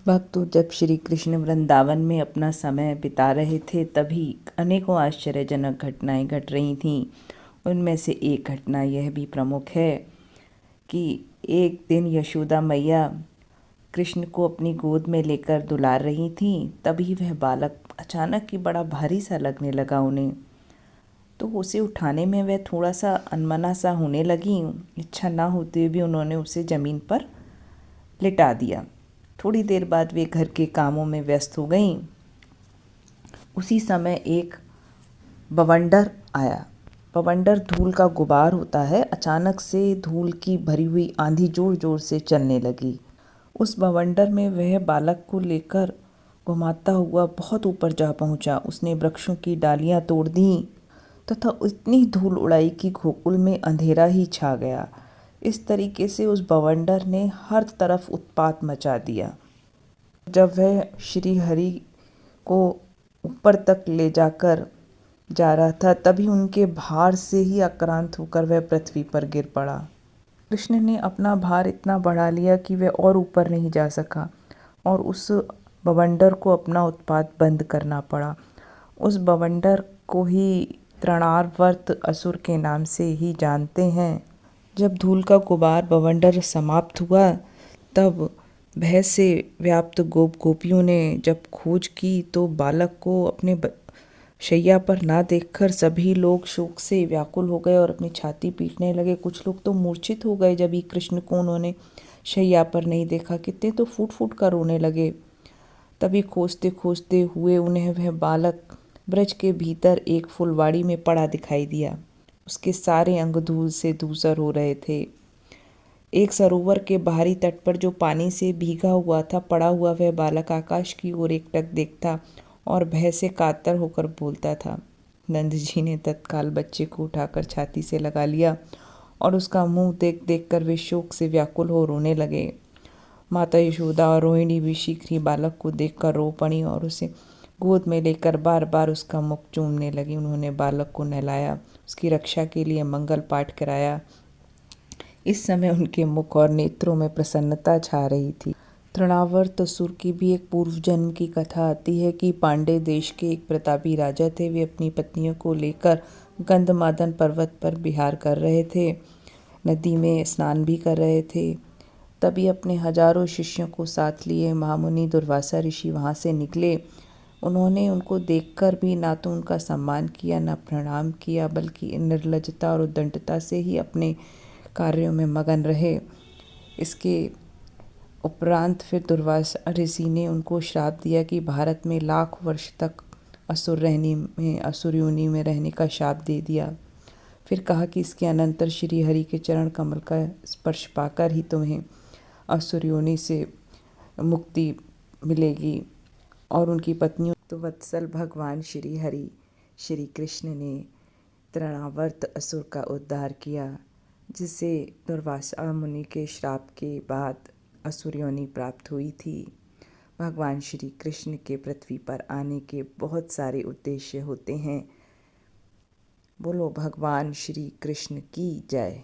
भक्तों, जब श्री कृष्ण वृंदावन में अपना समय बिता रहे थे तभी अनेकों आश्चर्यजनक घटनाएं घट रही थीं। उनमें से एक घटना यह भी प्रमुख है कि एक दिन यशोदा मैया कृष्ण को अपनी गोद में लेकर दुलार रही थीं। तभी वह बालक अचानक ही बड़ा भारी सा लगने लगा उन्हें। तो उसे उठाने में वह थोड़ा सा अनमना सा होने लगी। इच्छा ना होते हुए भी उन्होंने उसे ज़मीन पर लिटा दिया। थोड़ी देर बाद वे घर के कामों में व्यस्त हो गईं। उसी समय एक बवंडर आया। बवंडर धूल का गुबार होता है। अचानक से धूल की भरी हुई आंधी जोर जोर से चलने लगी। उस बवंडर में वह बालक को लेकर घुमाता हुआ बहुत ऊपर जा पहुंचा। उसने वृक्षों की डालियां तोड़ दी तथा इतनी धूल उड़ाई कि गोकुल में अंधेरा ही छा गया। इस तरीके से उस बवंडर ने हर तरफ उत्पात मचा दिया। जब वह श्री हरि को ऊपर तक ले जाकर जा रहा था तभी उनके भार से ही आक्रांत होकर वह पृथ्वी पर गिर पड़ा। कृष्ण ने अपना भार इतना बढ़ा लिया कि वह और ऊपर नहीं जा सका और उस बवंडर को अपना उत्पात बंद करना पड़ा। उस बवंडर को ही तृणावर्त असुर के नाम से ही जानते हैं। जब धूल का गुबार बवंडर समाप्त हुआ तब भय से व्याप्त गोपियों ने जब खोज की तो बालक को अपने शैया पर ना देखकर सभी लोग शोक से व्याकुल हो गए और अपनी छाती पीटने लगे। कुछ लोग तो मूर्छित हो गए जब ही कृष्ण को उन्होंने शैया पर नहीं देखा। कितने तो फूट फूट कर रोने लगे। तभी खोजते खोजते हुए उन्हें वह बालक ब्रज के भीतर एक फुलवाड़ी में पड़ा दिखाई दिया। उसके सारे अंग धूल से धूसर हो रहे थे। एक सरोवर के बाहरी तट पर जो पानी से भीगा हुआ था पड़ा हुआ वह बालक आकाश की ओर एकटक देखता और भय से कातर होकर बोलता था। नंद जी ने तत्काल बच्चे को उठाकर छाती से लगा लिया और उसका मुंह देख देख कर वे शोक से व्याकुल हो रोने लगे। माता यशोदा और रोहिणी भी शीघ्र ही बालक को देखकर रो पड़ी और उसे गोद में लेकर बार बार उसका मुख चूमने लगी। उन्होंने बालक को नहलाया, उसकी रक्षा के लिए मंगल पाठ कराया। इस समय उनके मुख और नेत्रों में प्रसन्नता छा रही थी। तृणावर्त असुर की भी एक पूर्व जन्म की कथा आती है कि पांडे देश के एक प्रतापी राजा थे। वे अपनी पत्नियों को लेकर गंधमादन पर्वत पर विहार कर रहे थे। नदी में स्नान भी कर रहे थे। तभी अपने हजारों शिष्यों को साथ लिए महामुनि दुर्वासा ऋषि वहाँ से निकले। उन्होंने उनको देखकर भी ना तो उनका सम्मान किया ना प्रणाम किया, बल्कि निर्लज्जता और उद्दंडता से ही अपने कार्यों में मगन रहे। इसके उपरांत फिर दुर्वासा ऋषि ने उनको श्राप दिया कि भारत में लाख वर्ष तक असुर योनि में रहने का श्राप दे दिया। फिर कहा कि इसके अनंतर श्री हरि के चरण कमल का स्पर्श पाकर ही तुम्हें असुर योनि से मुक्ति मिलेगी। और उनकी पत्नियों तो वत्सल भगवान श्री हरि श्री कृष्ण ने तृणावर्त असुर का उद्धार किया, जिसे दुर्वासा मुनि के श्राप के बाद असुर योनि प्राप्त हुई थी। भगवान श्री कृष्ण के पृथ्वी पर आने के बहुत सारे उद्देश्य होते हैं। बोलो भगवान श्री कृष्ण की जय।